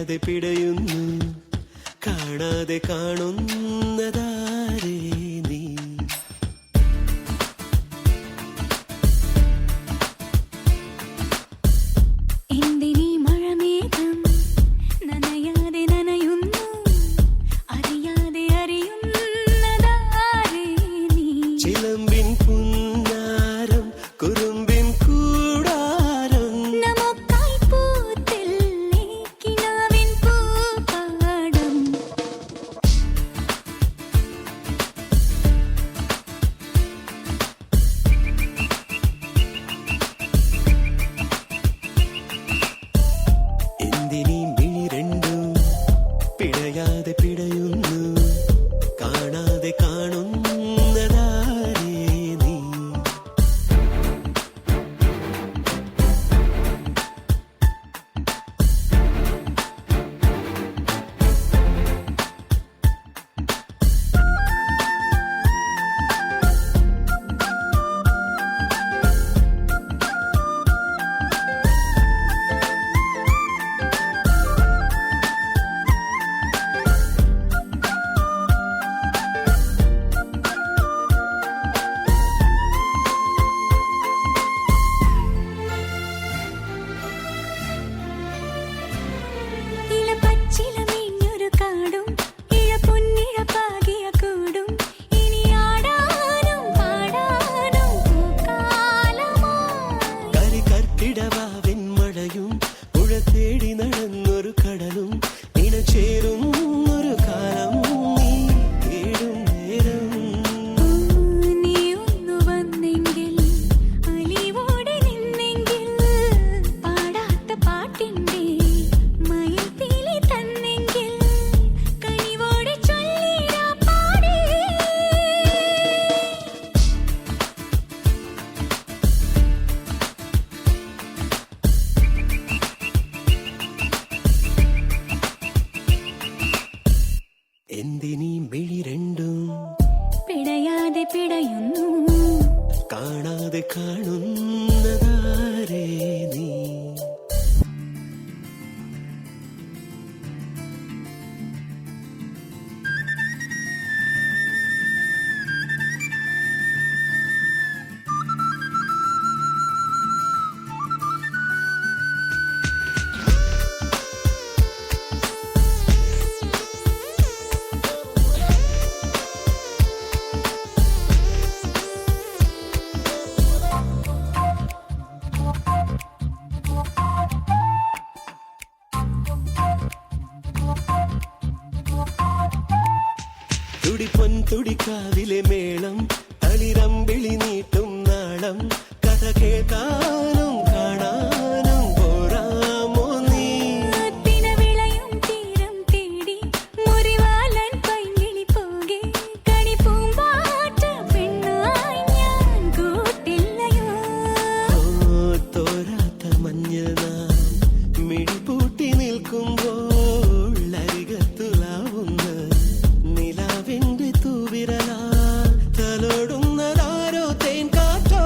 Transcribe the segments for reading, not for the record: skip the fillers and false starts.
പിടയുന്നു കാണാതെ കാണുന്നതാരേ നീ. ചിലമ്പിൻ പുന്നാരം കുറുമ്പിൻ കൂടാരം എന്തിനീ മിഴി രണ്ടും പിടയാതെ പിടയുന്നു കാണാതെ കാണുന്നതാരേ നീ. ിടവാവിൻ മഴയും പുഴ തേടി നടന്നൊരു കടലും ഇണചേരുന്നൊരു കാലം നീ തേടും നേരം. എന്തിനീ മിഴി രണ്ടും പിടയാതെ പിടയുന്നു കാണാതെ കാണുന്നതാരേ നീ. തുടിപ്പൊൻ തുടിക്കാവിലെ മേളം തളിരമ്പിളി നീട്ടും നാളം കഥ കേൾക്കാനും കാണാനും പോരാമോ നീ. വിളയും തീരം തേടി മുറിവാലൻ പൈങ്കിളി പോകെ കണി പൂമ്പാറ്റ പെണ്ണായി ഞാൻ കൂട്ടില്ലയോ. തോരാത്ത മഞ്ഞൾ നാം മിഴിപൂട്ടി നിൽക്കുമ്പോൾ അരികത്തുലാവുന്ന നിലാവിന്റെ തൂവിരലാ തലോടുന്നതാരോ തേൻ കാറ്റോ.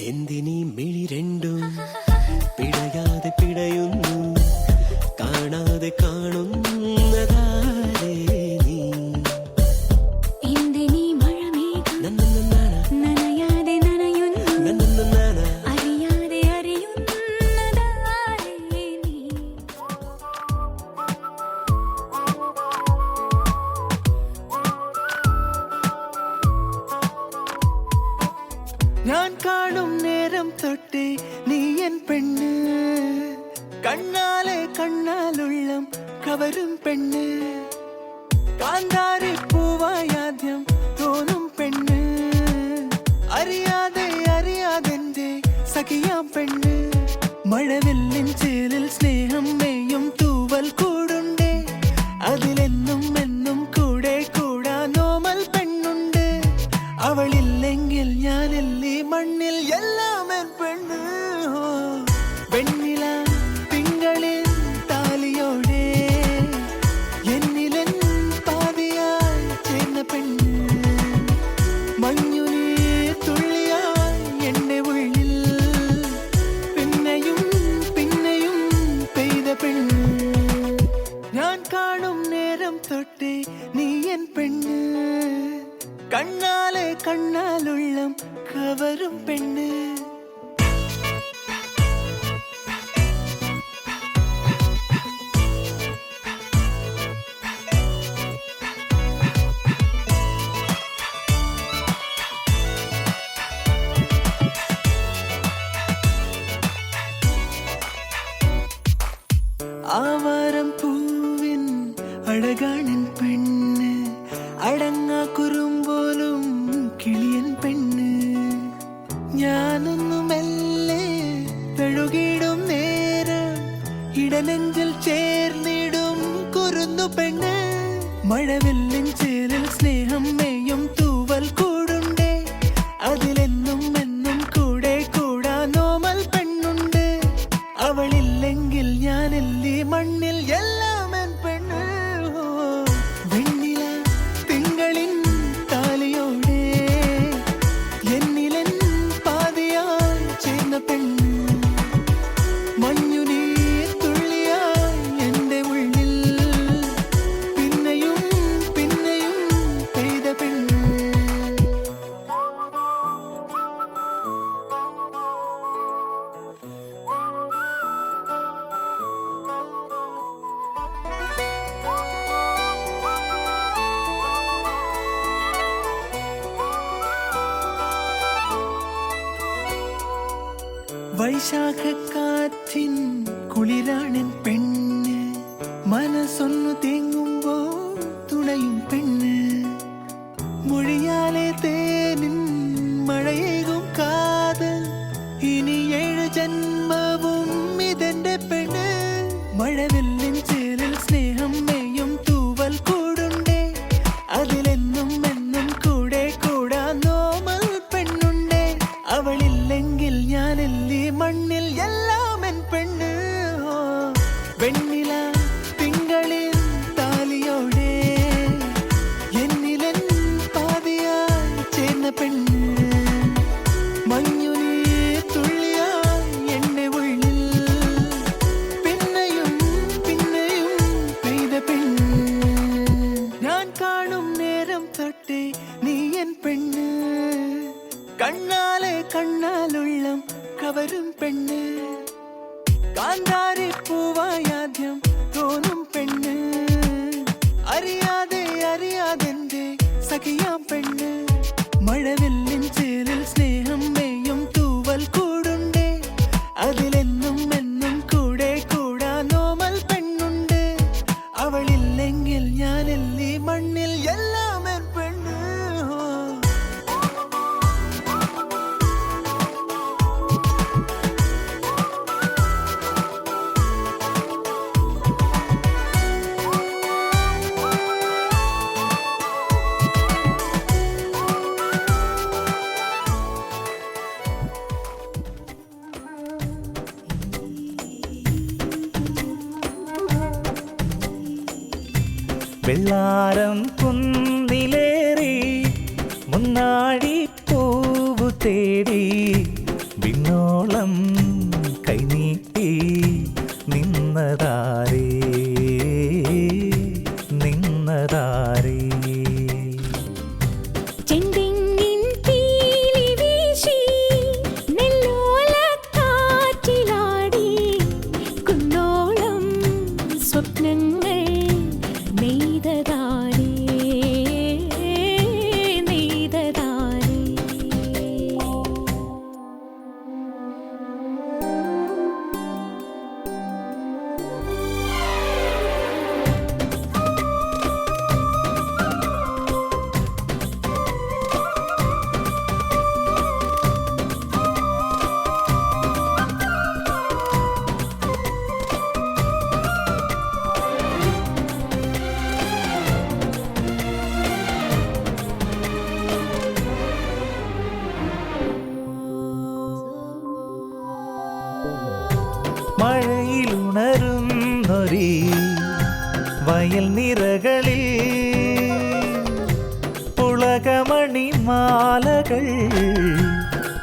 എന്തിനീ മിഴി രണ്ടും പിടയാതെ പിടയുന്നു കാണാതെ കാണുന്നതാരേ നീ. എന്തിനീ മഴമേഘം നനയാതെ നനയുന്നു അറിയാതെ അറിയുന്നതാരേ നീ. ഞാൻ കാണും നേരം തൊട്ടേ നീ എൻ പെണ്ണ് കണ്ണാലെ കണ്ണാലുള്ളം കവരും പെണ്ണ് കാന്താരി പൂവായാദ്യം തോന്നും പെണ്ണ് അറിയാതെ അറിയാതെന്റെ സഖിയാം പെണ്ണ് മഴവില്ലിൻ ചേലിൽ സ്നേഹം മെയ്യും തൂവൽ കൂടുണ്ടേ അതിലെന്നും എന്നും കൂടെ കൂടാനോമൽ പെണ്ണുണ്ട് അവളില്ലെങ്കിൽ ഞാനല്ലേ മണ്ണിൽ എല്ലാം എൻ പെണ്ണ്. വെണ്ണില തിങ്കളിൽ താലിയോടെ എന്നിലെൻ നീ എൻ പെണ്ണ് കണ്ണാലെ കണ്ണാലുള്ളം കവരും പെണ്ണ് ആവാരം പൂവിൻ അഴകാണൻ പെണ്ണ് അടങ്ങാ കുറുമ്പോലും കിളിയൻ പെണ്ണ് ഞാനൊന്നു മെല്ലെ തഴുകിടും നേരം ഇടനെഞ്ചിൽ ചേർന്നിടും കുറുന്നു പെണ്ണ് മഴവെല്ലിൻ ചേരിൽ സ്നേഹം മേയും തൂവൽ കൂടുണ്ടേ അതിലെന്നും എന്നും കൂടെ കൂടാനോമൽ പെണ്ണുണ്ട് അവളില്ലെങ്കിൽ ഞാനല്ലേ മണ്ണിൽ എല്ലാം എൻ പെണ്ണ് വെണ്ണില തിങ്കളിൻ താലിയോടെ എന്നിലൻ പാതിയായി ചേർന്ന പെണ്ണ് മഞ്ഞുനീ തുള്ളിയായി എൻ്റെ ഉള്ളിൽ പിന്നെയും പിന്നെയും പെയ്ത പെണ്ണ് വൈശാഖക്കാറ്റിൻ കുളിരാണൻ പെണ്ണ് മനസ്സൊന്നു തേങ്ങുമ്പോ തുണയും പെണ്ണ് മൊഴിയാലെ തേനിൻ മഴയേകും കാതൽ ഇനി 7 ജന്മവും ഇതെന്റെ പെണ്ണ് മഴവെല്ലിൻ ചേരിൽ സ്നേഹം മേയും തൂവൽ കൂടുണ്ടേ അതിലെന്നും എന്നും കൂടെ കൂടാനോമൽ പെണ്ണുണ്ടേ അവളില്ലെങ്കിൽ ഞാനല്ലേ മണ്ണിൽ എല്ലാം എൻ പെണ്ണ് വെണ്ണില തിങ്കളിൽ താലിയോടെ എന്നിലൻ പാതിയായി ചേർന്ന പെണ്ണ് മഞ്ഞുനീ തുള്ളിയായി എന്നെ ഉള്ളിൽ പിന്നെയും പിന്നെയും പെയ്ത പെണ്ണ് ഞാൻ കാണും നേരം തൊട്ടേ നീ എൻ പെണ്ണ് കണ്ണാലെ കണ്ണാലുള്ളം കവരും പെണ്ണ് കാന്താരി പൂവായാദ്യം തോന്നും പെണ്ണ് അറിയാതെ അറിയാതെന്റെ സഖിയാം പെണ്ണ് മഴവെല്ലിൻ ചേരിൽ സ്നേഹം മേയും തൂവൽ കൂടുണ്ടേ അതിലെന്നും എന്നും കൂടെ കൂടാനോമൽ പെണ്ണുണ്ട് അവളില്ലെങ്കിൽ ഞാനല്ലേ മണ്ണിൽ എല്ലാം എൻ പെണ്ണ് വെള്ളാരം കുന്നിലേറി മുന്നാടി പൂവു തേടി വിണ്ണോളം കൈനീട്ടി നിന്നതാരേ നിന്നതാരേ ചെണ്ടിങ്ങിൻ പീലി വീശി നെല്ലോലക്കാറ്റിലാടി കുന്നോളം സ്വപ്നങ്ങൾ നെയ്തതാരേ നെയ്തതാരേ മഴയിലുണരുന്നൊരീ വയൽ നിറകളിൽ പുളകമണിമാലകൾ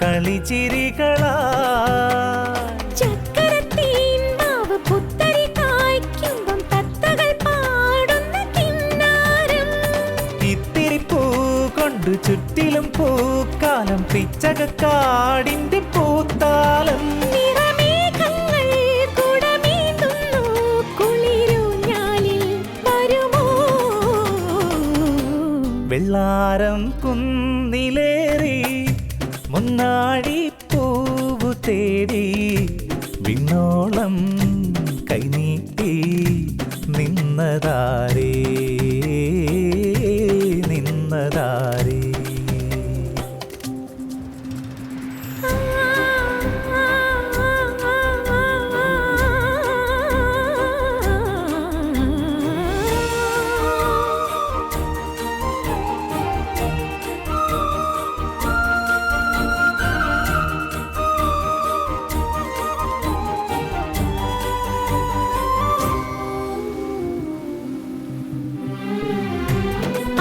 കളിച്ചിരികളാ ചക്കരത്തീൻ മാവ് പുത്തരി കായ്ക്കുമ്പം തത്തകൾ പാടുന്ന കിന്നാരം കൊണ്ട് ചുറ്റിലും പൂക്കാലം പിച്ചകക്കാടിന്റെ പൂത്താലം നിറമേഘങ്ങൾ കുടമേന്തുന്നു കുളിരൂഞ്ഞാലിൽ വരുമോ വെള്ളാരം കുന്നിലേറി മുന്നാഴി പൂവു തേടി വിണ്ണോളം കൈനീട്ടി നിന്നതാരേ നിന്നതാരേ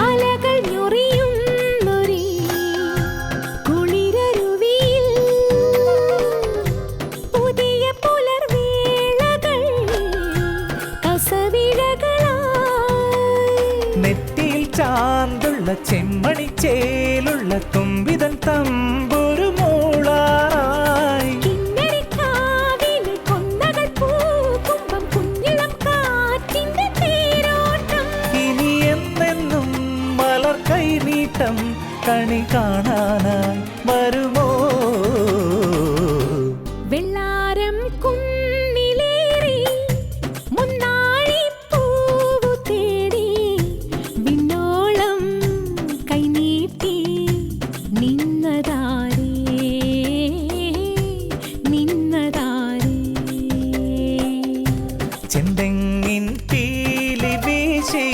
അലകൾ ഞൊറിയുന്നൊരീ കുളിരരുവിയിൽ പുതിയ പുലർവേളകൾ കസവിഴകളായി നെറ്റിയിൽ ചാന്തുള്ള ചെമ്മണി ചേലുള്ള തുമ്പിതൻ തമ്പൊരു മൂളായി കിന്നരിക്കാവിലെ കൊന്നകൾ പൂക്കുമ്പം കുഞ്ഞിളം കാറ്റിന്റെ തേരോട്ടം ഇനി എന്നെന്നും മലർ കൈനീട്ടം കണി കാണാനായി വരുമോ വെള്ളാരം കുന്നിലേറി മുന്നാഴി പൂവു തേടി വിണ്ണോളം കൈനീട്ടി നിന്നതാരേ നിന്നതാരേ ചെന്തെങ്ങിൻ പീലി വീശി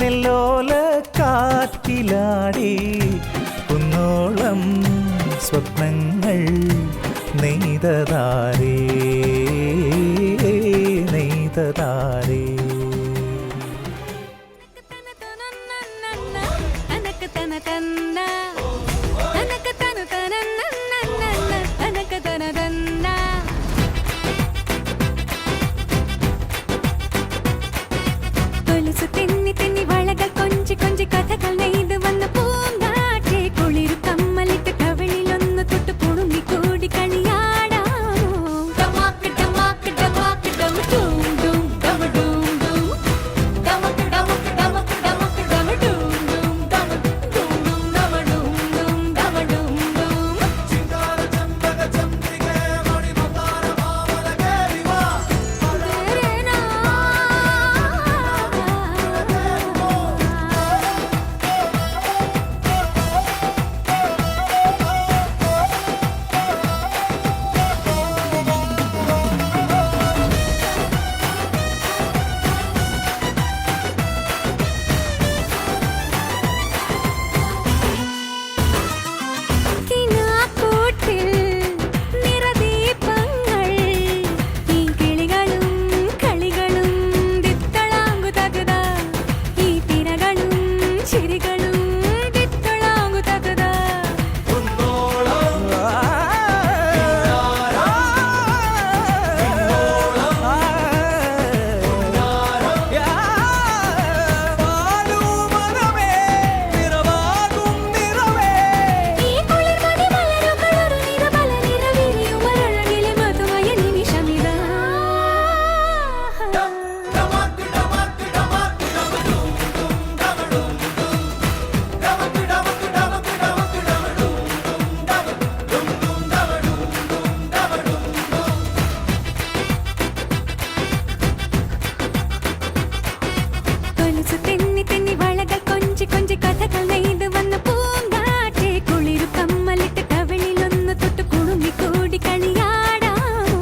നെല്ലോല കാറ്റിലാടി കുന്നോളം സ്വപ്നങ്ങൾ നെയ്തതാരേ നെയ്തതാരേ കൊലുസു തെന്നി തെന്നി വളകൾ കൊഞ്ചി കൊഞ്ചി കഥകൾ നെയ്ത് വന്ന പൂങ്കാറ്റെ കുളിരു കമ്മലിട്ട് കവിളിലൊന്ന് തൊട്ട് കുടുങ്ങി കൂടി കളിയാടാമോ ഡമാക്ക് ഡമാക്ക് ഡമാക്ക് ഡം ഡൂം ഡൂം ഡമ ഡൂം ഡൂം ഡമക്ക് ഡമക്ക് ഡമക്ക് ഡമക്ക് ഡമ ഡൂം ഡൂം ഡമ ഡൂം ഡൂം ഡമ ഡൂം ഡൂം ഡമ ഡൂം ഡൂം കിനാക്കൂട്ടിൽ നിറദീപങ്ങൾ ഈ കിളികളും കളികളും ദിത്തളാങ്കു തകത ഈ തിരകളും ചിരികളും ദിത്തളാങ്കു തകത ഈ കുളിർമതി മലരുകളൊരു നിറപല നിറവിരിയുമഴകിലെ മധുമയ നിമിഷമിതാ കൊലുസു തെന്നി തെന്നി വളകൾ കൊഞ്ചി കൊഞ്ചി കഥകൾ നെയ്ത് വന്ന പൂങ്കാറ്റെ കുളിരു കമ്മലിട്ട് കവിളിലൊന്ന് തൊട്ട് കുടുങ്ങി കൂടി കളിയാടാമോ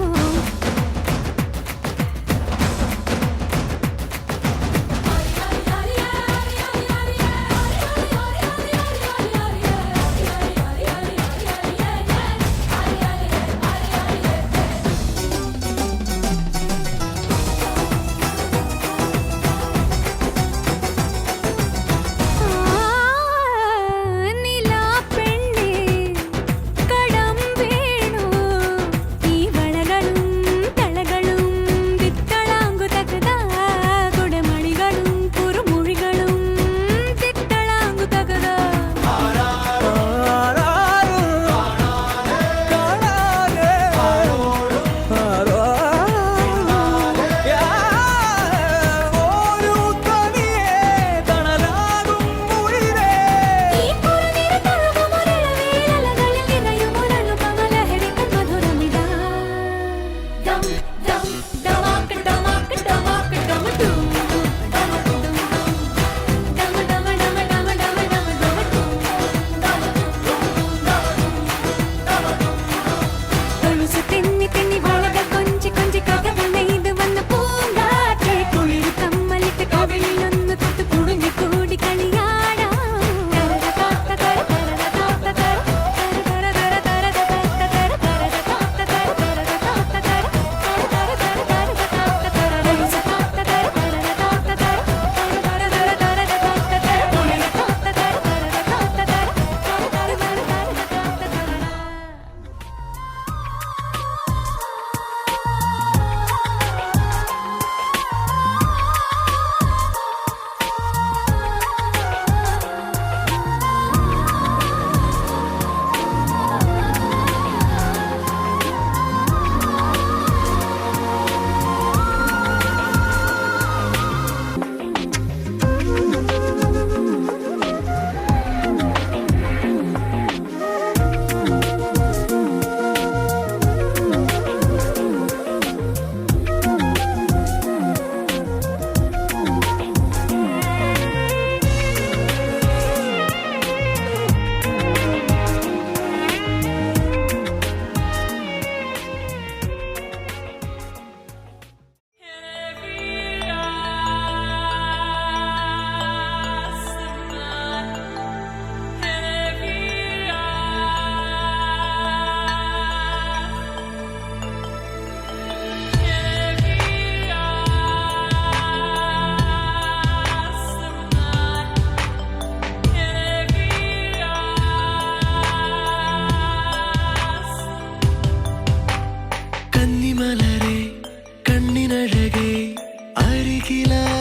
കിലുക്കിലാ